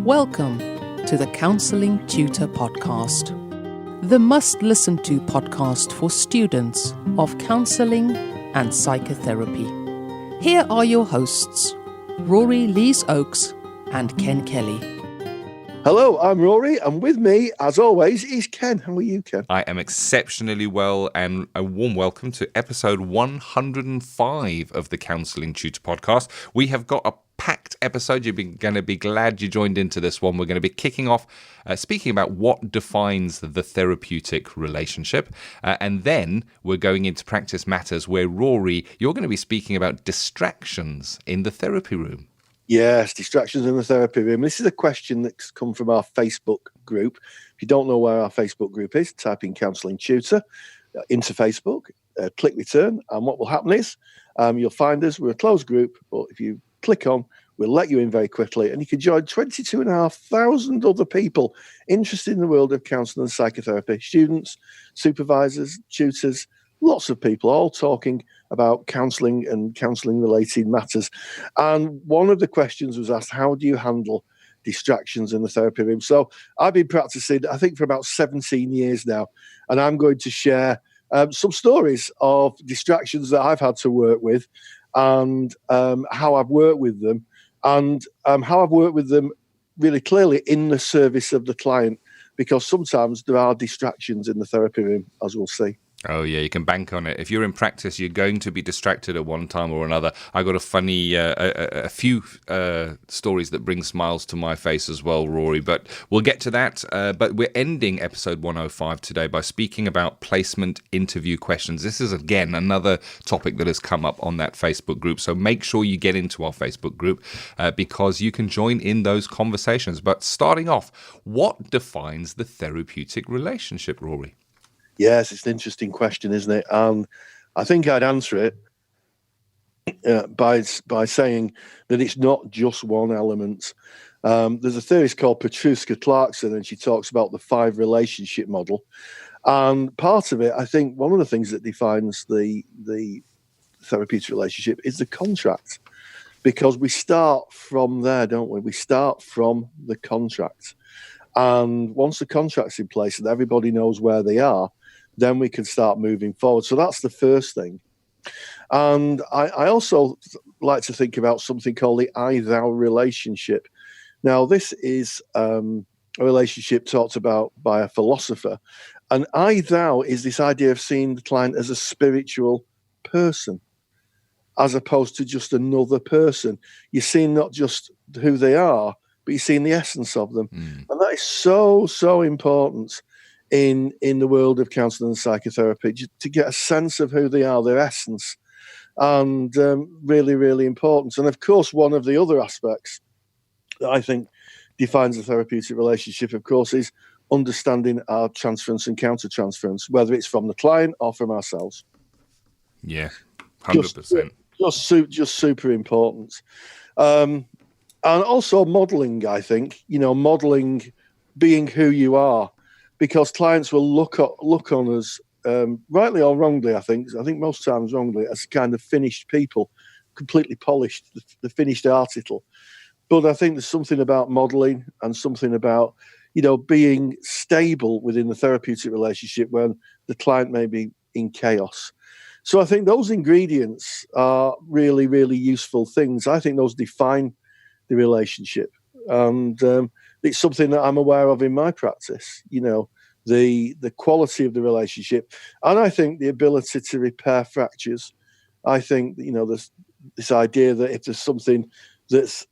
Welcome to the Counselling Tutor Podcast, the must-listen-to podcast for students of counselling and psychotherapy. Here are your hosts, Rory Lees-Oakes and Ken Kelly. Hello, I'm Rory, and with me, as always, is Ken. How are you, Ken? I am exceptionally well, and a warm welcome to episode 105 of the Counselling Tutor Podcast. We have got a packed episode. You're going to be glad you joined into this one. We're going to be kicking off speaking about what defines the therapeutic relationship, and then we're going into practice matters where, Rory, you're going to be speaking about distractions in the therapy room. Yes, distractions in the therapy room. This is a question that's come from our Facebook group. If you don't know where our Facebook group is, type in Counselling Tutor into Facebook, click return, and what will happen is you'll find us. We're a closed group, but if you click on, we'll let you in very quickly, and you can join 22,500 other people interested in the world of counselling and psychotherapy, students, supervisors, tutors, lots of people all talking about counselling and counselling-related matters. And one of the questions was asked, how do you handle distractions in the therapy room? So I've been practising, I think, for about 17 years now, and I'm going to share some stories of distractions that I've had to work with and how I've worked with them, and how I've worked with them really clearly in the service of the client, because sometimes there are distractions in the therapy room, as we'll see. Oh, yeah, you can bank on it. If you're in practice, you're going to be distracted at one time or another. I got a few stories that bring smiles to my face as well, Rory, but we'll get to that. But we're ending episode 105 today by speaking about placement interview questions. This is, again, another topic that has come up on that Facebook group. So make sure you get into our Facebook group because you can join in those conversations. But starting off, what defines the therapeutic relationship, Rory? Yes, it's an interesting question, isn't it? And I think I'd answer it by saying that it's not just one element. There's a theorist called Petruska Clarkson, and she talks about the 5 relationship model. And part of it, I think, one of the things that defines the therapeutic relationship is the contract, because we start from there, don't we? We start from the contract. And once the contract's in place and everybody knows where they are, then we can start moving forward. So that's the first thing. And I also like to think about something called the I-thou relationship. Now, this is a relationship talked about by a philosopher. And I-thou is this idea of seeing the client as a spiritual person, as opposed to just another person. You're seeing not just who they are, but you're seeing the essence of them. And that is so, so important in the world of counselling and psychotherapy, to get a sense of who they are, their essence, and really, really important. And of course, one of the other aspects that I think defines a therapeutic relationship, of course, is understanding our transference and counter-transference, whether it's from the client or from ourselves. Yeah, 100%. Just super important. And also modelling, I think, modelling being who you are, because clients will look on us, rightly or wrongly, I think most times wrongly, as kind of finished people, completely polished, the finished article. But I think there's something about modelling and something about, being stable within the therapeutic relationship when the client may be in chaos. So I think those ingredients are really, really useful things. I think those define the relationship. And it's something that I'm aware of in my practice, the quality of the relationship. And I think the ability to repair fractures. I think, there's this idea that if there's something that's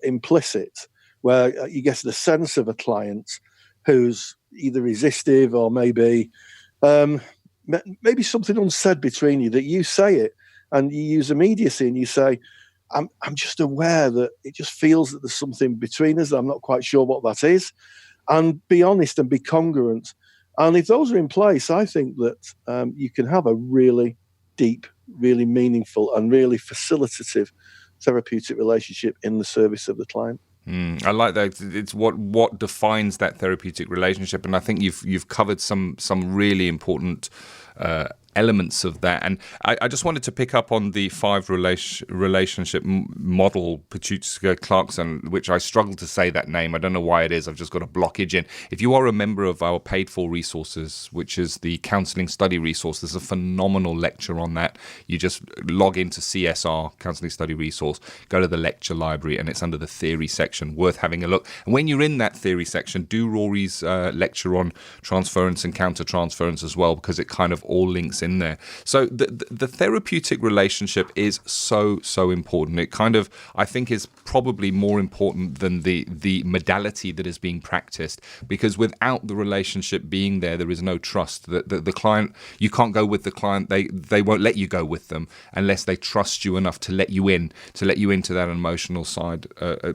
implicit, where you get the sense of a client who's either resistive or maybe something unsaid between you, that you say it and you use immediacy and you say, I'm just aware that it just feels that there's something between us. I'm not quite sure what that is. And be honest and be congruent. And if those are in place, I think that you can have a really deep, really meaningful and really facilitative therapeutic relationship in the service of the client. I like that. It's what defines that therapeutic relationship, and I think you've covered some really important elements of that. And I just wanted to pick up on the 5 relationship model, Petruska-Clarkson, which I struggle to say that name. I don't know why it is. I've just got a blockage in. If you are a member of our paid for resources, which is the Counselling Study Resource, there's a phenomenal lecture on that. You just log into CSR, Counselling Study Resource, go to the lecture library, and it's under the theory section. Worth having a look. And when you're in that theory section, do Rory's lecture on transference and counter-transference as well, because it kind of all links in there. So the therapeutic relationship is so important. It kind of, I think, is probably more important than the modality that is being practiced, because without the relationship being there is no trust. The client, you can't go with the client. They won't let you go with them unless they trust you enough to let you into that emotional side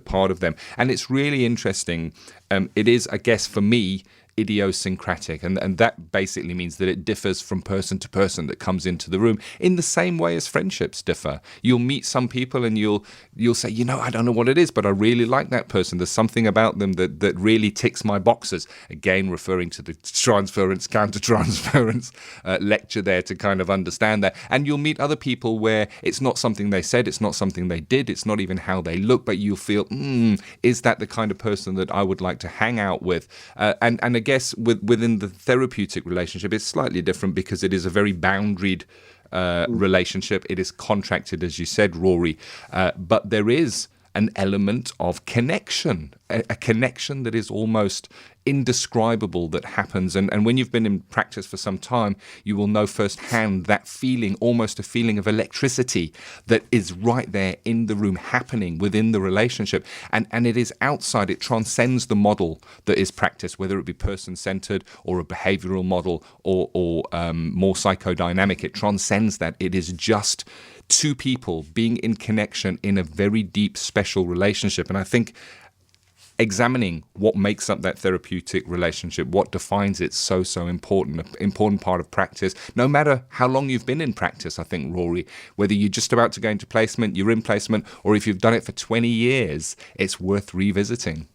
part of them. And it's really interesting. It is, I guess, for me, idiosyncratic, and that basically means that it differs from person to person that comes into the room, in the same way as friendships differ. You'll meet some people and you'll say, I don't know what it is, but I really like that person. There's something about them that really ticks my boxes. Again, referring to the transference, counter-transference lecture there to kind of understand that. And you'll meet other people where it's not something they said, it's not something they did, it's not even how they look, but you'll feel, is that the kind of person that I would like to hang out with? And again, within the therapeutic relationship, it's slightly different because it is a very boundaried relationship. It is contracted, as you said, Rory, but there is an element of connection, a connection that is almost indescribable that happens. And when you've been in practice for some time, you will know firsthand that feeling, almost a feeling of electricity that is right there in the room, happening within the relationship. And it is outside, it transcends the model that is practiced, whether it be person-centered or a behavioral model or more psychodynamic. It transcends that. It is just two people being in connection in a very deep, special relationship. And I think examining what makes up that therapeutic relationship, what defines it, so important, an important part of practice, no matter how long you've been in practice, I think, Rory, whether you're just about to go into placement, you're in placement, or if you've done it for 20 years, it's worth revisiting.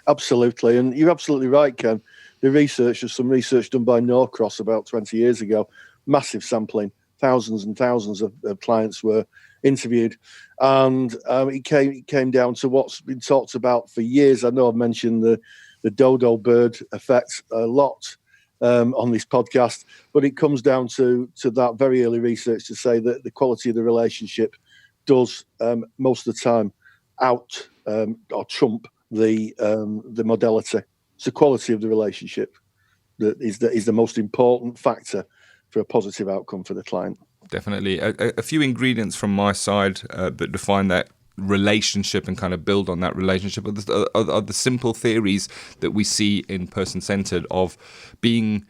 Absolutely. And you're absolutely right, Ken. There's some research done by Norcross about 20 years ago, massive sampling, thousands and thousands of clients were interviewed, and it came down to what's been talked about for years. I know I've mentioned the dodo bird effect a lot on this podcast, but it comes down to that very early research to say that the quality of the relationship does most of the time out or trump the modality. It's the quality of the relationship that is the most important factor for a positive outcome for the client. Definitely. A few ingredients from my side that define that relationship and kind of build on that relationship are the simple theories that we see in person-centered of being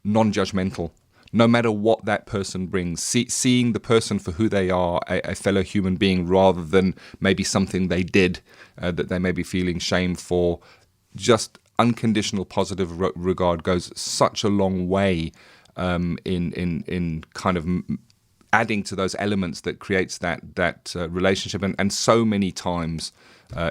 non-judgmental. No matter what that person brings, seeing the person for who they are, a fellow human being, rather than maybe something they did that they may be feeling shame for. Just unconditional positive regard goes such a long way in kind of adding to those elements that creates that relationship. And so many times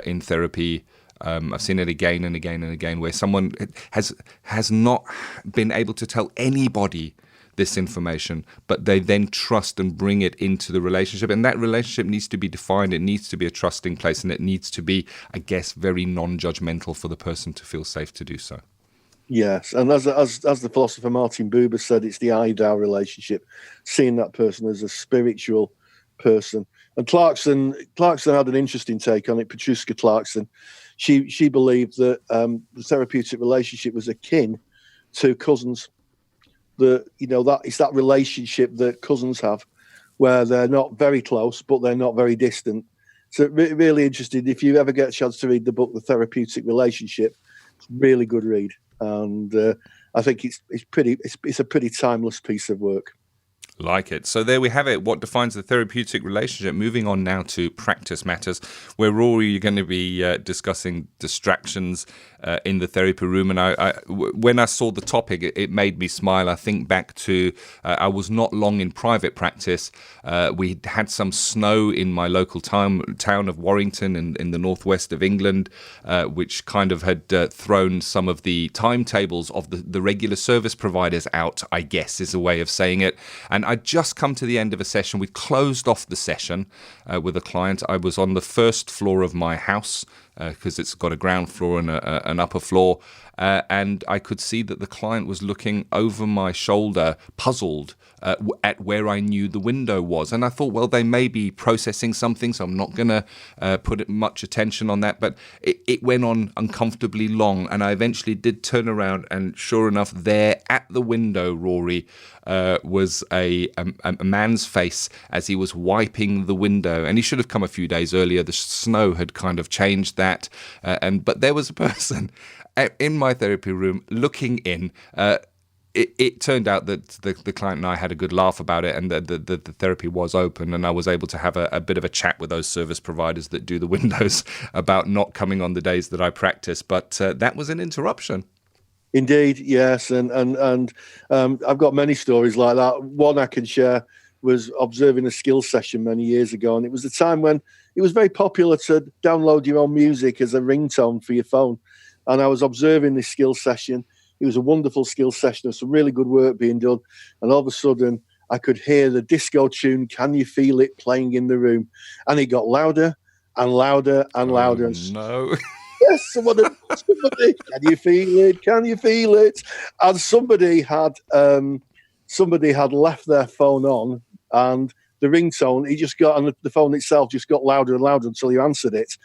in therapy, I've seen it again and again and again, where someone has not been able to tell anybody this information, but they then trust and bring it into the relationship. And that relationship needs to be defined. It needs to be a trusting place, and it needs to be, I guess, very non-judgmental for the person to feel safe to do so. Yes, and as the philosopher Martin Buber said, it's the I-thou relationship, seeing that person as a spiritual person. And Clarkson had an interesting take on it. Petruska-Clarkson, she believed that the therapeutic relationship was akin to cousins. That it's that relationship that cousins have, where they're not very close, but they're not very distant. So really interesting. If you ever get a chance to read the book, The Therapeutic Relationship, it's a really good read. And I think it's a pretty timeless piece of work. Like it. So there we have it. What defines the therapeutic relationship? Moving on now to practice matters, where Rory, you're going to be discussing distractions in the therapy room. And when I saw the topic, it made me smile. I think back to I was not long in private practice. We had some snow in my local town of Warrington in the northwest of England, which kind of had thrown some of the timetables of the regular service providers out, I guess is a way of saying it. And I'd just come to the end of a session. We'd closed off the session with a client. I was on the first floor of my house because it's got a ground floor and an upper floor. And I could see that the client was looking over my shoulder, puzzled at where I knew the window was. And I thought, well, they may be processing something, so I'm not going to put much attention on that. But it went on uncomfortably long. And I eventually did turn around, and sure enough, there at the window, Rory, was a man's face as he was wiping the window. And he should have come a few days earlier. The snow had kind of changed that. But there was a person in my therapy room looking in. It turned out that the client and I had a good laugh about it, and the therapy was open, and I was able to have a bit of a chat with those service providers that do the windows about not coming on the days that I practice. But that was an interruption. Indeed, yes, and I've got many stories like that. One I can share was observing a skills session many years ago, and it was the time when it was very popular to download your own music as a ringtone for your phone. And I was observing this skills session. It was a wonderful skills session. There was some really good work being done. And all of a sudden, I could hear the disco tune, Can You Feel It, playing in the room. And it got louder and louder and louder. Oh, no. Yes, somebody, can you feel it? Can you feel it? And somebody had left their phone on, and the ringtone, and the phone itself just got louder and louder until you answered it.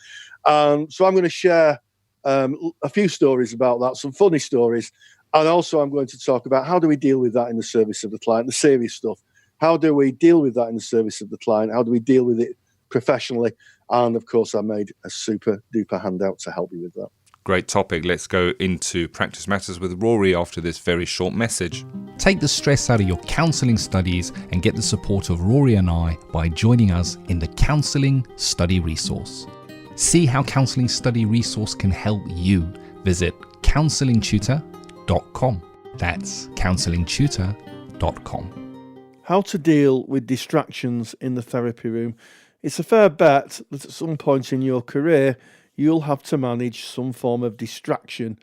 So I'm going to share a few stories about that, some funny stories. And also I'm going to talk about how do we deal with that in the service of the client, the serious stuff. How do we deal with that in the service of the client? How do we deal with it professionally? And of course, I made a super duper handout to help you with that. Great topic. Let's go into Practice Matters with Rory after this very short message. Take the stress out of your counselling studies and get the support of Rory and I by joining us in the Counselling Study Resource. See how Counselling Study Resource can help you. Visit counsellingtutor.com. That's counsellingtutor.com. How to deal with distractions in the therapy room. It's a fair bet that at some point in your career, you'll have to manage some form of distraction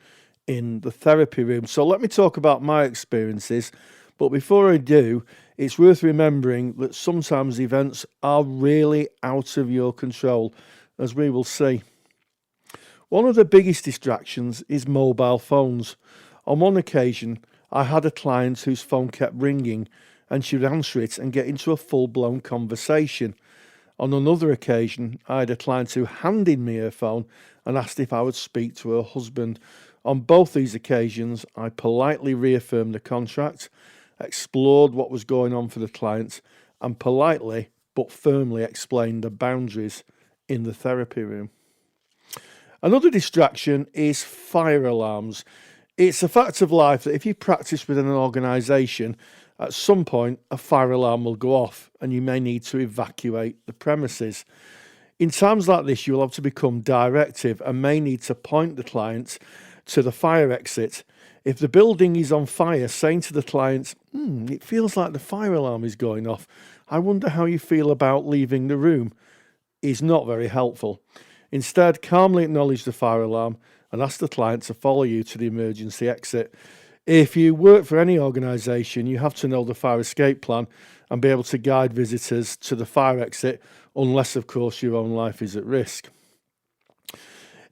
in the therapy room. So let me talk about my experiences. But before I do, it's worth remembering that sometimes events are really out of your control, as we will see. One of the biggest distractions is mobile phones. On one occasion, I had a client whose phone kept ringing and she would answer it and get into a full-blown conversation. On another occasion, I had a client who handed me her phone and asked if I would speak to her husband. On both these occasions, I politely reaffirmed the contract, explored what was going on for the client, and politely but firmly explained the boundaries in the therapy room. Another distraction is fire alarms. It's a fact of life that if you practice within an organisation, at some point a fire alarm will go off and you may need to evacuate the premises. In times like this, you'll have to become directive and may need to point the client to the fire exit. If the building is on fire, saying to the client, it feels like the fire alarm is going off. I wonder how you feel about leaving the room, is not very helpful. Instead, calmly acknowledge the fire alarm and ask the client to follow you to the emergency exit. If you work for any organisation, you have to know the fire escape plan and be able to guide visitors to the fire exit, unless, of course, your own life is at risk.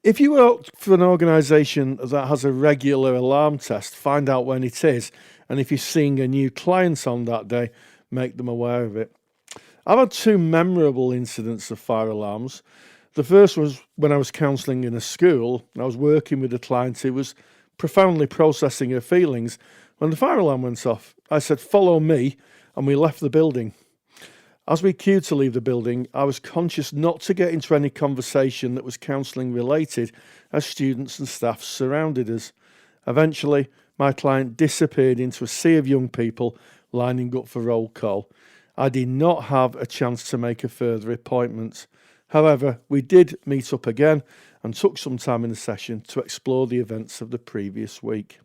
If you work for an organisation that has a regular alarm test, find out when it is, and if you're seeing a new client on that day, make them aware of it. I've had two memorable incidents of fire alarms. The first was when I was counselling in a school. I was working with a client who was profoundly processing her feelings. When the fire alarm went off, I said, "Follow me," and we left the building. As we queued to leave the building, I was conscious not to get into any conversation that was counselling related as students and staff surrounded us. Eventually, my client disappeared into a sea of young people lining up for roll call. I did not have a chance to make a further appointment. However, we did meet up again and took some time in the session to explore the events of the previous week.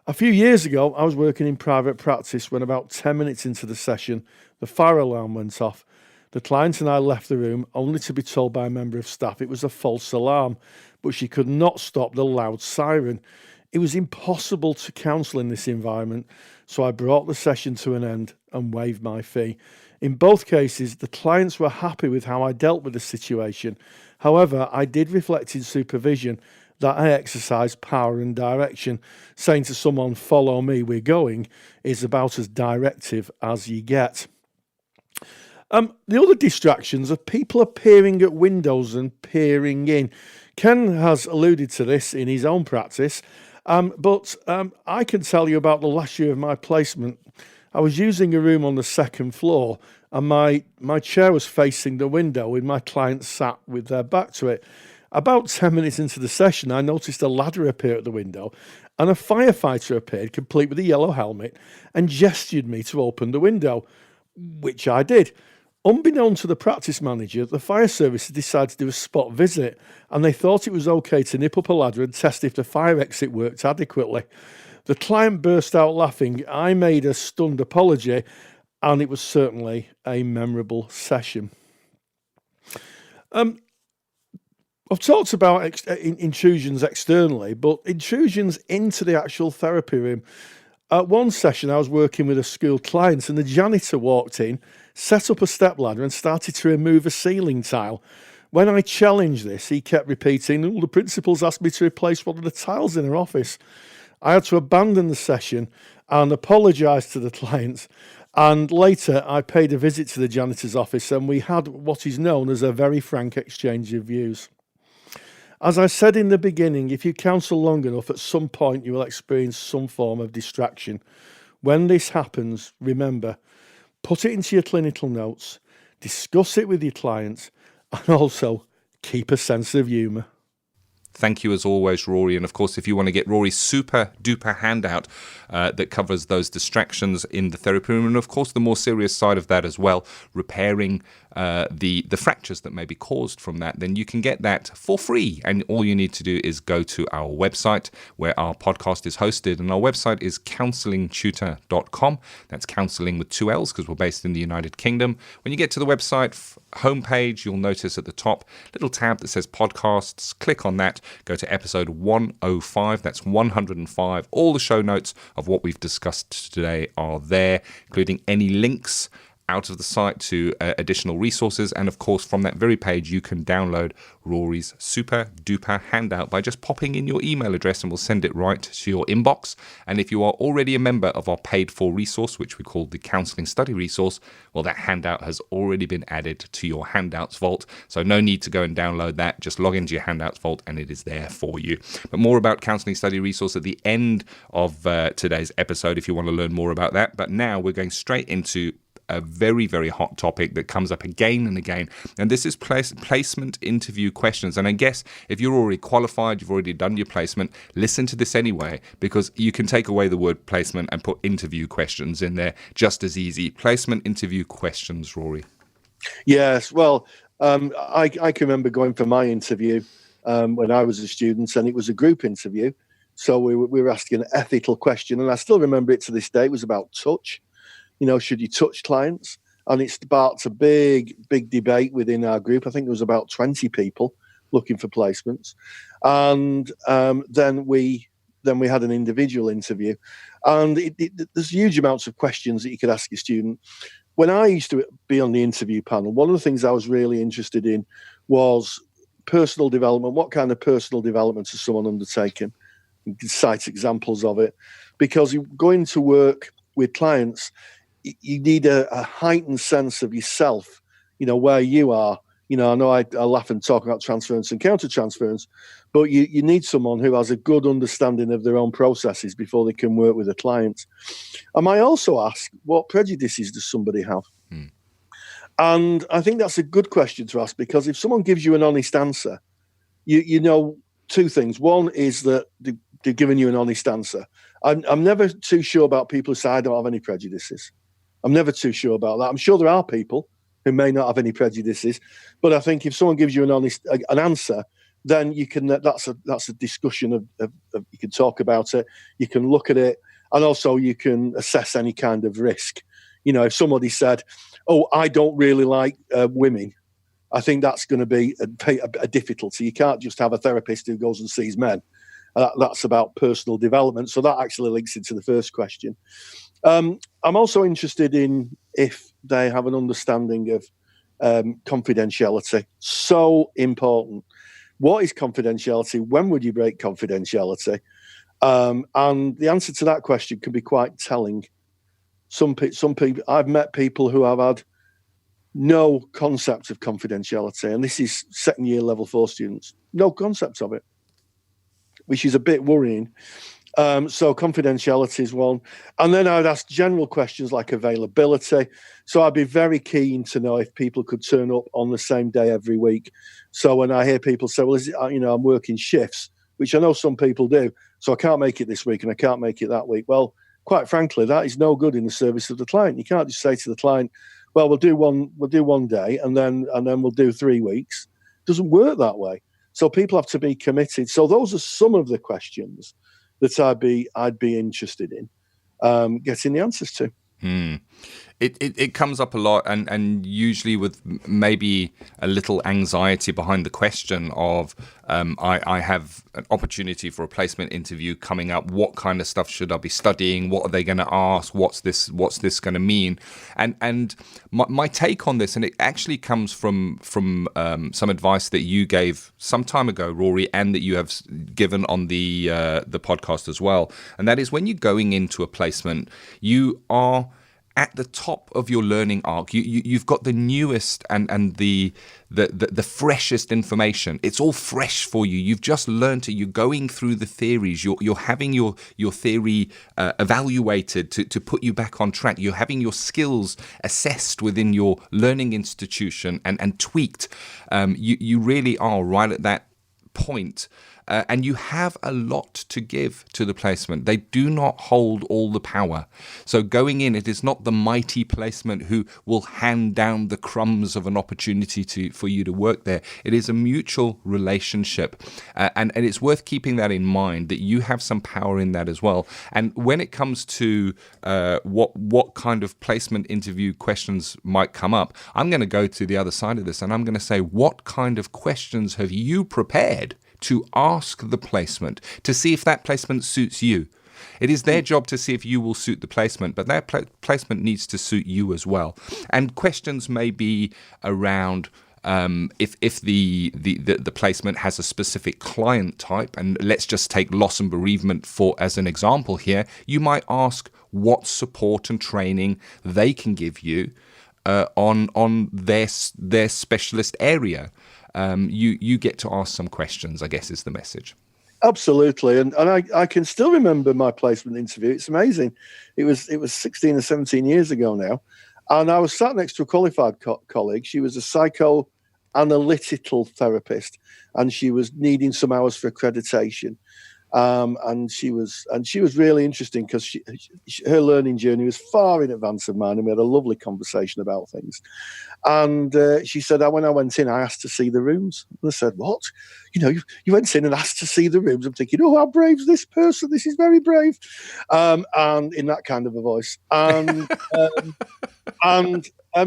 A few years ago, I was working in private practice when about 10 minutes into the session, the fire alarm went off. The client and I left the room only to be told by a member of staff it was a false alarm, but she could not stop the loud siren. It was impossible to counsel in this environment, so I brought the session to an end and waived my fee. In both cases, the clients were happy with how I dealt with the situation. However, I did reflect in supervision that I exercised power and direction. Saying to someone, "Follow me, we're going," is about as directive as you get. The other distractions are people appearing at windows and peering in. Ken has alluded to this in his own practice, but I can tell you about the last year of my placement. I was using a room on the second floor, and my chair was facing the window with my clients sat with their back to it. About 10 minutes into the session, I noticed a ladder appear at the window, and a firefighter appeared, complete with a yellow helmet, and gestured me to open the window, which I did. Unbeknown to the practice manager, the fire service decided to do a spot visit, and they thought it was okay to nip up a ladder and test if the fire exit worked adequately. The client burst out laughing. I made a stunned apology, and it was certainly a memorable session. I've talked about intrusions externally, but intrusions into the actual therapy room. At one session, I was working with a school client, and the janitor walked in, set up a stepladder, and started to remove a ceiling tile. When I challenged this, he kept repeating, "Oh, the principal's asked me to replace one of the tiles in her office." I had to abandon the session and apologise to the client. And later, I paid a visit to the janitor's office, and we had what is known as a very frank exchange of views. As I said in the beginning, if you counsel long enough, at some point you will experience some form of distraction. When this happens, remember, put it into your clinical notes, discuss it with your clients, and also keep a sense of humour. Thank you as always, Rory. And of course, if you want to get Rory's super duper handout that covers those distractions in the therapy room, and of course, the more serious side of that as well, repairing the fractures that may be caused from that, then you can get that for free. And all you need to do is go to our website where our podcast is hosted. And our website is counsellingtutor.com. That's counselling with 2 L's because we're based in the United Kingdom. When you get to the website homepage, you'll notice at the top a little tab that says podcasts. Click on that. Go to episode 105, that's 105. All the show notes of what we've discussed today are there, including any links out of the site to additional resources. And of course, from that very page, you can download Rory's super duper handout by just popping in your email address, and we'll send it right to your inbox. And if you are already a member of our paid for resource, which we call the Counselling Study Resource, well, that handout has already been added to your handouts vault. So no need to go and download that. Just log into your handouts vault and it is there for you. But more about Counselling Study Resource at the end of today's episode if you want to learn more about that. But now we're going straight into a very, very hot topic that comes up again and again. And this is placement interview questions. And I guess if you're already qualified, you've already done your placement, listen to this anyway, because you can take away the word placement and put interview questions in there just as easy. Placement interview questions, Rory. Yes, well, I can remember going for my interview when I was a student, and it was a group interview. So we were asking an ethical question, and I still remember it to this day. It was about touch. You know, should you touch clients? And it sparked a big debate within our group. I think there was about 20 people looking for placements. And then we had an individual interview. And there's huge amounts of questions that you could ask your student. When I used to be on the interview panel, one of the things I was really interested in was personal development. What kind of personal development has someone undertaken? You can cite examples of it. Because you're going to work with clients, you need a heightened sense of yourself, you know, where you are. You know, I know I laugh and talk about transference and counter-transference, but you need someone who has a good understanding of their own processes before they can work with a client. I might also ask, what prejudices does somebody have? And I think that's a good question to ask, because if someone gives you an honest answer, you know two things. One is that they giving you an honest answer. I'm never too sure about people who say I don't have any prejudices. I'm never too sure about that. I'm sure there are people who may not have any prejudices, but I think if someone gives you an answer, then you can. That's a discussion of you can talk about it, you can look at it, and also you can assess any kind of risk. If somebody said, "Oh, I don't really like women," I think that's going to be a difficulty. You can't just have a therapist who goes and sees men. That's about personal development. So that actually links into the first question. I'm also interested in if they have an understanding of confidentiality. So important. What is confidentiality? When would you break confidentiality? And the answer to that question can be quite telling. Some people, I've met people who have had no concept of confidentiality, and this is second year level 4 students, no concept of it, which is a bit worrying. So confidentiality is one. And then I'd ask general questions like availability. So I'd be very keen to know if people could turn up on the same day every week. So when I hear people say, well, I'm working shifts, which I know some people do, so I can't make it this week and I can't make it that week. Well, quite frankly, that is no good in the service of the client. You can't just say to the client, well, we'll do one day and then we'll do 3 weeks. It doesn't work that way. So people have to be committed. So those are some of the questions that I'd be interested in getting the answers to. It comes up a lot, and usually with maybe a little anxiety behind the question of I have an opportunity for a placement interview coming up. What kind of stuff should I be studying? What are they going to ask? What's this going to mean? And my take on this, and it actually comes from some advice that you gave some time ago, Rory, and that you have given on the podcast as well. And that is, when you're going into a placement, you are at the top of your learning arc. You've got the newest and the freshest information. It's all fresh for you. You've just learned it. You're going through the theories. You're having your theory evaluated to put you back on track. You're having your skills assessed within your learning institution and tweaked. You really are right at that point. And you have a lot to give to the placement. They do not hold all the power. So going in, it is not the mighty placement who will hand down the crumbs of an opportunity for you to work there. It is a mutual relationship. And it's worth keeping that in mind, that you have some power in that as well. And when it comes to what kind of placement interview questions might come up, I'm going to go to the other side of this, and I'm going to say, what kind of questions have you prepared to ask the placement to see if that placement suits you? It is their job to see if you will suit the placement, but that placement needs to suit you as well. And questions may be around if the placement has a specific client type, and let's just take loss and bereavement as an example here. You might ask what support and training they can give you on their specialist area. You get to ask some questions, I guess, is the message. Absolutely. And I can still remember my placement interview. It's amazing. It was 16 or 17 years ago now. And I was sat next to a qualified colleague. She was a psychoanalytical therapist, and she was needing some hours for accreditation. And she was really interesting because her learning journey was far in advance of mine, and we had a lovely conversation about things. And she said, when I went in, I asked to see the rooms. And I said, what? You went in and asked to see the rooms. I'm thinking, oh, how brave is this person? This is very brave. And in that kind of a voice. And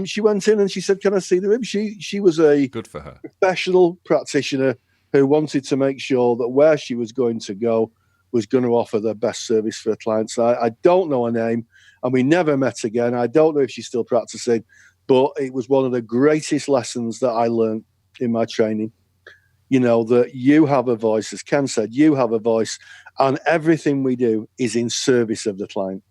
she went in and she said, can I see the room? She was a good for her professional practitioner who wanted to make sure that where she was going to go was going to offer the best service for her clients. I don't know her name, and we never met again. I don't know if she's still practicing, but it was one of the greatest lessons that I learned in my training. That you have a voice, as Ken said, you have a voice, and everything we do is in service of the client.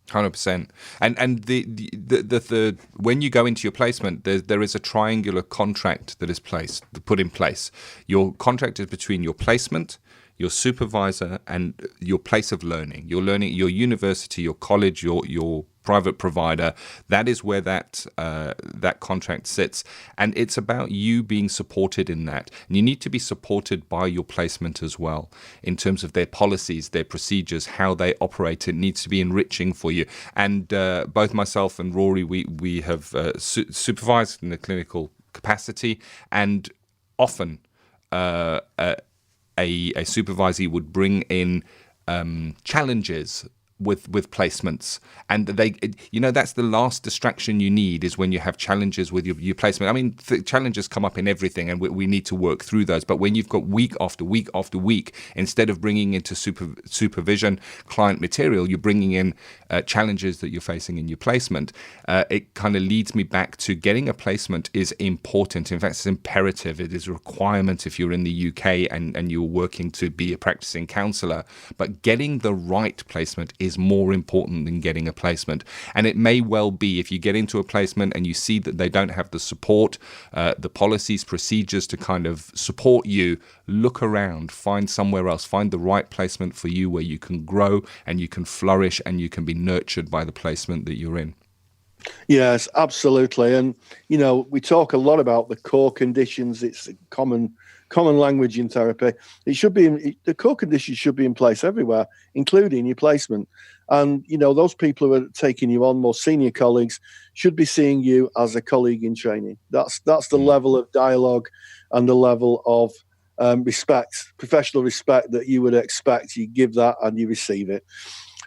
100%. And the when you go into your placement, there is a triangular contract that is put in place. Your contract is between your placement, your supervisor, and your place of learning. Your university, your college, your private provider, that is where that contract sits, and it's about you being supported in that. And you need to be supported by your placement as well in terms of their policies, their procedures, how they operate. It needs to be enriching for you. And both myself and Rory, we have supervised in the clinical capacity, and often a supervisee would bring in challenges with placements, and that's the last distraction you need, is when you have challenges with your placement. I mean, challenges come up in everything, and we need to work through those. But when you've got week after week after week, instead of bringing into supervision client material, you're bringing in challenges that you're facing in your placement. It kind of leads me back to getting a placement is important. In fact, it's imperative. It is a requirement if you're in the UK and you're working to be a practicing counsellor. But getting the right placement is more important than getting a placement. And it may well be, if you get into a placement and you see that they don't have the support, the policies, procedures to kind of support you, look around, find somewhere else, find the right placement for you where you can grow and you can flourish and you can be nurtured by the placement that you're in. Yes, absolutely. And, we talk a lot about the core conditions. It's a common language in therapy. The core conditions should be in place everywhere, including your placement. And, those people who are taking you on, more senior colleagues, should be seeing you as a colleague in training. That's the level of dialogue and the level of respect, professional respect that you would expect. You give that and you receive it.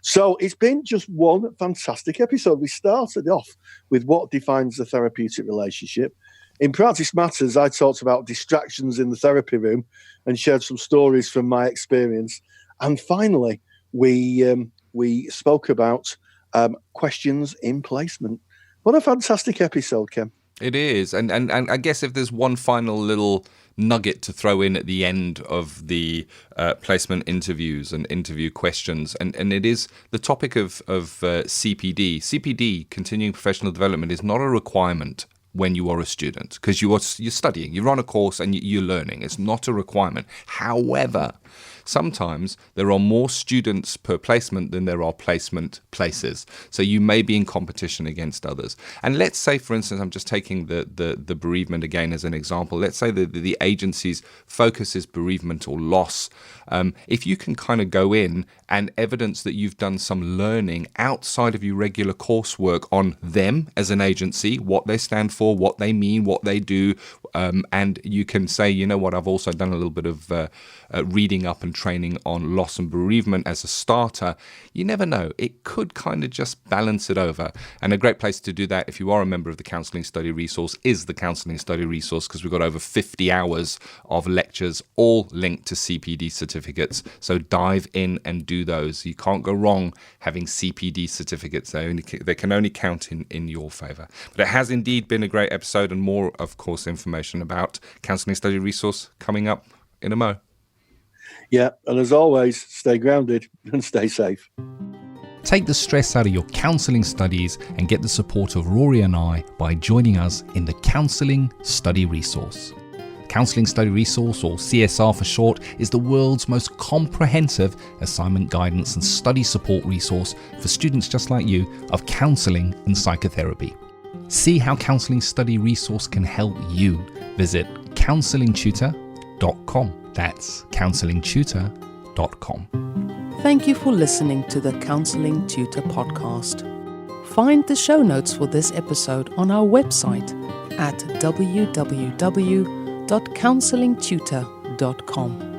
So it's been just one fantastic episode. We started off with what defines the therapeutic relationship. In Practice Matters, I talked about distractions in the therapy room and shared some stories from my experience. And finally, we spoke about questions in placement. What a fantastic episode, Ken. It is. And I guess if there's one final little nugget to throw in at the end of the placement interviews and interview questions, and it is the topic of CPD. CPD, continuing professional development, is not a requirement when you are a student, because you're studying, you're on a course and you're learning. It's not a requirement. However, sometimes there are more students per placement than there are placement places. So you may be in competition against others. And let's say, for instance, I'm just taking the bereavement again as an example. Let's say that the agency's focus is bereavement or loss. If you can kind of go in and evidence that you've done some learning outside of your regular coursework on them as an agency, what they stand for, what they mean, what they do, and you can say, you know what, I've also done a little bit of reading up and training on loss and bereavement as a starter. You never know. It could kind of just balance it over. And a great place to do that, if you are a member of the Counselling Study Resource, is the Counselling Study Resource, because we've got over 50 hours of lectures, all linked to CPD certificates. So dive in and do those. You can't go wrong having CPD certificates. They can only count in your favour. But it has indeed been a great episode, and more, of course, information about Counselling Study Resource coming up in a mo. Yeah, and as always, stay grounded and stay safe. Take the stress out of your counselling studies and get the support of Rory and I by joining us in the Counselling Study Resource. Counselling Study Resource, or CSR for short, is the world's most comprehensive assignment guidance and study support resource for students just like you of counselling and psychotherapy. See how Counselling Study Resource can help you. Visit counsellingtutor.com. That's counsellingtutor.com. Thank you for listening to the Counselling Tutor Podcast. Find the show notes for this episode on our website at www.counsellingtutor.com.